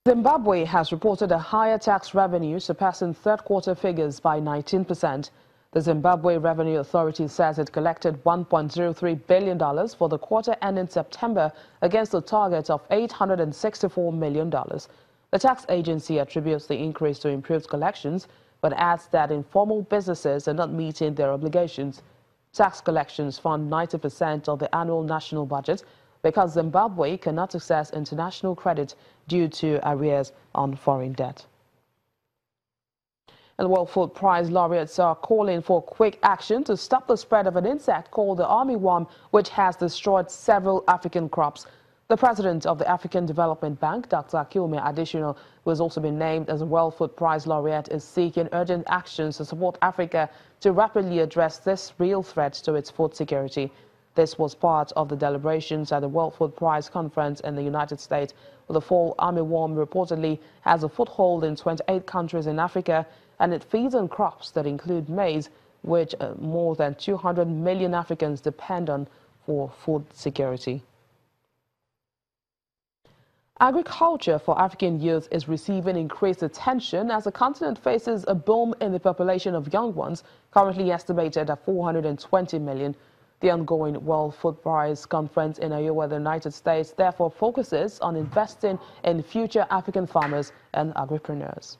Zimbabwe has reported a higher tax revenue, surpassing third-quarter figures by 19%. The Zimbabwe Revenue Authority says it collected $1.03 billion for the quarter ending September against a target of $864 million. The tax agency attributes the increase to improved collections, but adds that informal businesses are not meeting their obligations. Tax collections fund 90% of the annual national budget because Zimbabwe cannot access international credit due to arrears on foreign debt. And World Food Prize laureates are calling for quick action to stop the spread of an insect called the armyworm, which has destroyed several African crops. The president of the African Development Bank, Dr. Akinwumi Adesina, who has also been named as a World Food Prize laureate, is seeking urgent actions to support Africa to rapidly address this real threat to its food security. This was part of the deliberations at the World Food Prize conference in the United States, where the fall armyworm reportedly has a foothold in 28 countries in Africa, and it feeds on crops that include maize, which more than 200 million Africans depend on for food security. Agriculture for African youth is receiving increased attention as the continent faces a boom in the population of young ones, currently estimated at 420 million. The ongoing World Food Prize conference in Iowa, the United States, therefore focuses on investing in future African farmers and agripreneurs.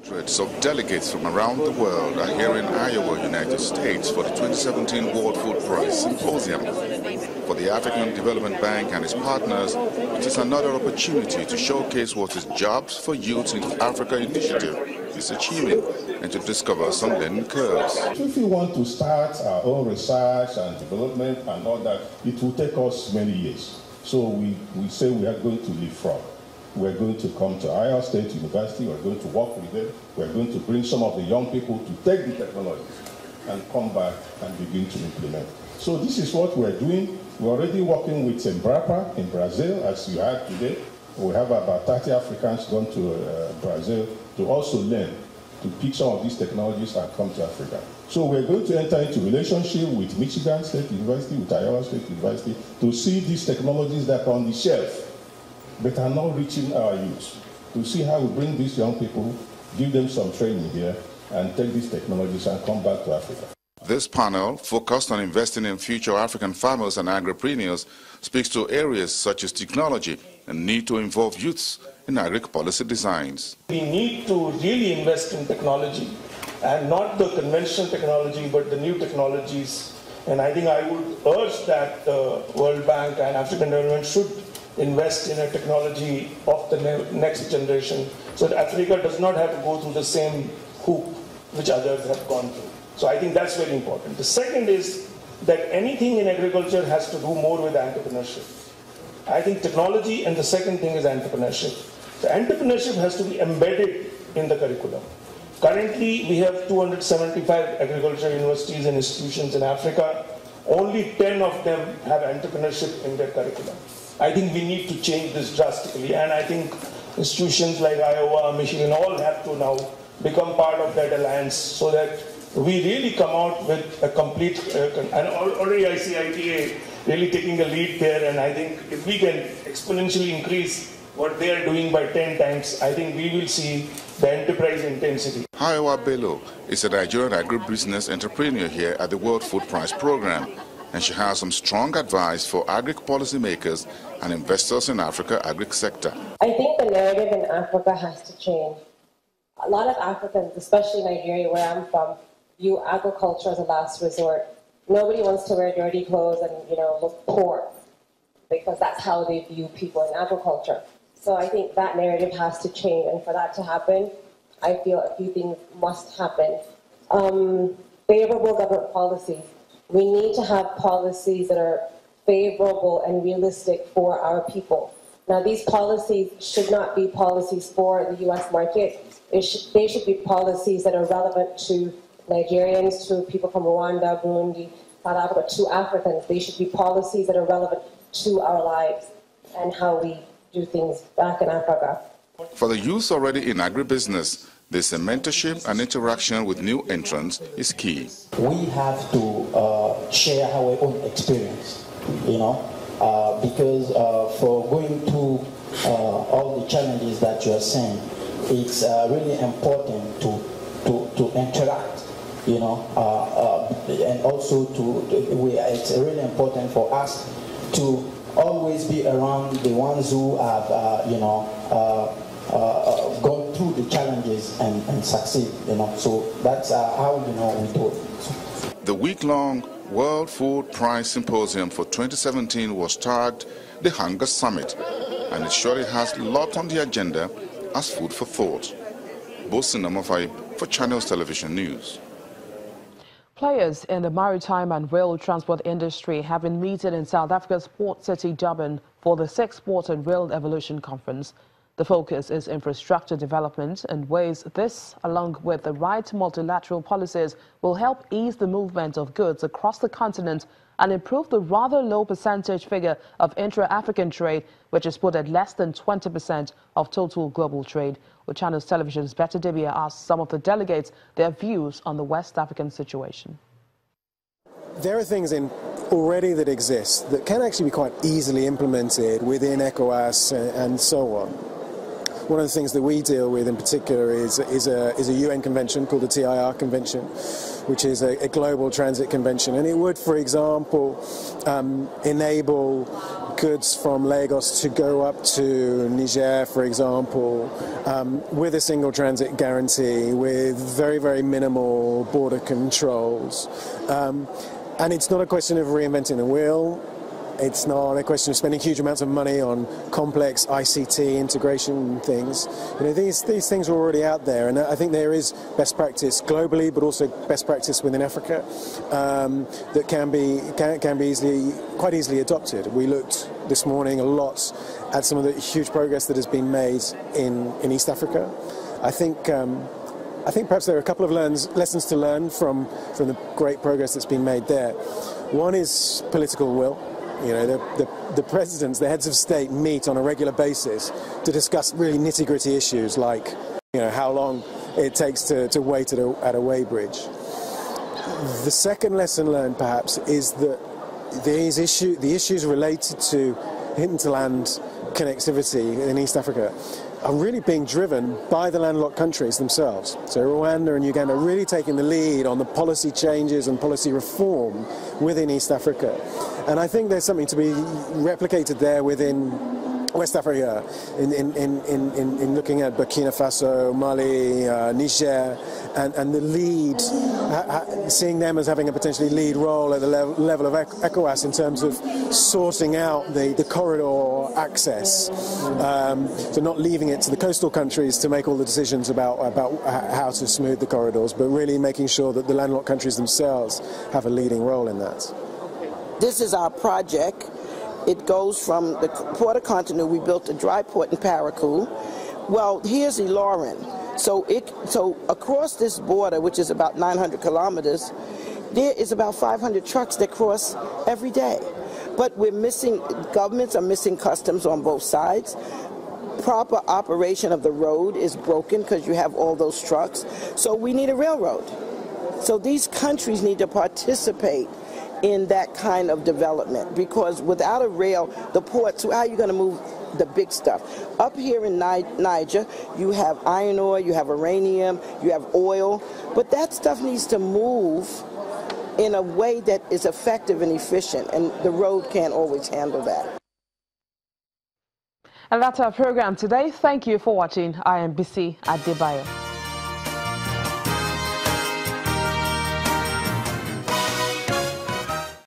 Hundreds of delegates from around the world are here in Iowa, United States, for the 2017 World Food Prize Symposium. For the African Development Bank and its partners, it is another opportunity to showcase what its Jobs for Youth in Africa initiative is achieving and to discover some learning curves. If we want to start our own research and development and all that, it will take us many years. So we say we are going to leapfrog. We're going to come to Iowa State University, we're going to work with them, we're going to bring some of the young people to take the technology and come back and begin to implement. So this is what we're doing. We're already working with Embrapa in Brazil, as you heard today. We have about 30 Africans gone to Brazil to also learn, to pick some of these technologies and come to Africa. So we're going to enter into relationship with Michigan State University, with Iowa State University, to see these technologies that are on the shelf but are not reaching our youth, to see how we bring these young people, give them some training here, and take these technologies and come back to Africa. This panel, focused on investing in future African farmers and agripreneurs, speaks to areas such as technology and need to involve youths in agri-policy designs. We need to really invest in technology, and not the conventional technology, but the new technologies. And I think I would urge that the World Bank and African Development should invest in a technology of the next generation, so that Africa does not have to go through the same hoop which others have gone through. So I think that's very important. The second is that anything in agriculture has to do more with entrepreneurship. I think technology, and the second thing is entrepreneurship. The entrepreneurship has to be embedded in the curriculum. Currently, we have 275 agriculture universities and institutions in Africa. Only 10 of them have entrepreneurship in their curriculum. I think we need to change this drastically, and I think institutions like Iowa, Michigan, all have to now become part of that alliance so that we really come out with a complete, and already I see ITA really taking a lead there, and I think if we can exponentially increase what they are doing by 10 times, I think we will see the enterprise intensity. Iowa Bello is a Nigerian agribusiness entrepreneur here at the World Food Prize program, and she has some strong advice for agri-policymakers and investors in Africa agri-sector. I think the narrative in Africa has to change. A lot of Africans, especially Nigeria, where I'm from, view agriculture as a last resort. Nobody wants to wear dirty clothes and, look poor, because that's how they view people in agriculture. So I think that narrative has to change, and for that to happen, I feel a few things must happen. Favorable government policies. We need to have policies that are favorable and realistic for our people. Now, these policies should not be policies for the U.S. market. They should be policies that are relevant to Nigerians, to people from Rwanda, Burundi, South Africa, to Africans. They should be policies that are relevant to our lives and how we do things back in Africa. For the youth already in agribusiness, this mentorship and interaction with new entrants is key. We have to share our own experience, because for going to through all the challenges that you are saying, it's really important to interact, you know, and also it's really important for us to always be around the ones who have, gone through the challenges and succeed, you know. So that's how, you know, we do it. The week-long World Food Prize Symposium for 2017 was tagged the Hunger Summit, and it surely has a lot on the agenda as food for thought. Bosin Amafai for Channels Television News. Players in the maritime and rail transport industry have been meeting in South Africa's port city Durban for the 6th Port and Rail Evolution Conference. The focus is infrastructure development and ways this, along with the right multilateral policies, will help ease the movement of goods across the continent and improve the rather low percentage figure of intra-African trade, which is put at less than 20% of total global trade. With Channels Television's Better Dibia asked some of the delegates their views on the West African situation. There are things already that exist that can actually be quite easily implemented within ECOWAS and so on. One of the things that we deal with in particular is a UN convention called the TIR Convention, which is a global transit convention. And it would, for example, enable goods from Lagos to go up to Niger, for example, with a single transit guarantee, with very, very minimal border controls. And it's not a question of reinventing the wheel. It's not a question of spending huge amounts of money on complex ICT integration things. You know, these things are already out there, and I think there is best practice globally, but also best practice within Africa that can be quite easily adopted. We looked this morning a lot at some of the huge progress that has been made in East Africa. I think perhaps there are a couple of lessons to learn from the great progress that's been made there. One is political will. You know, the presidents, the heads of state meet on a regular basis to discuss really nitty-gritty issues like, you know, how long it takes to wait at a weighbridge. The second lesson learned, perhaps, is that the issues related to hinterland connectivity in East Africa are really being driven by the landlocked countries themselves. So Rwanda and Uganda are really taking the lead on the policy changes and policy reform within East Africa. And I think there's something to be replicated there within West Africa, in looking at Burkina Faso, Mali, Niger, and the lead, seeing them as having a potentially lead role at the level of ECOWAS in terms of sorting out the corridor access, so not leaving it to the coastal countries to make all the decisions about how to smooth the corridors, but really making sure that the landlocked countries themselves have a leading role in that. This is our project. It goes from the Port of Cotonou. We built a dry port in Parakou. Well, here's Ilorin. So across this border, which is about 900 kilometers, there is about 500 trucks that cross every day. But we're missing, governments are missing customs on both sides. Proper operation of the road is broken because you have all those trucks. So we need a railroad. So these countries need to participate in that kind of development, because without a rail, the ports, how are you going to move the big stuff? Up here in Niger, you have iron ore, you have uranium, you have oil, but that stuff needs to move in a way that is effective and efficient, and the road can't always handle that. And that's our program today. Thank you for watching. I am Bisi Adebayo.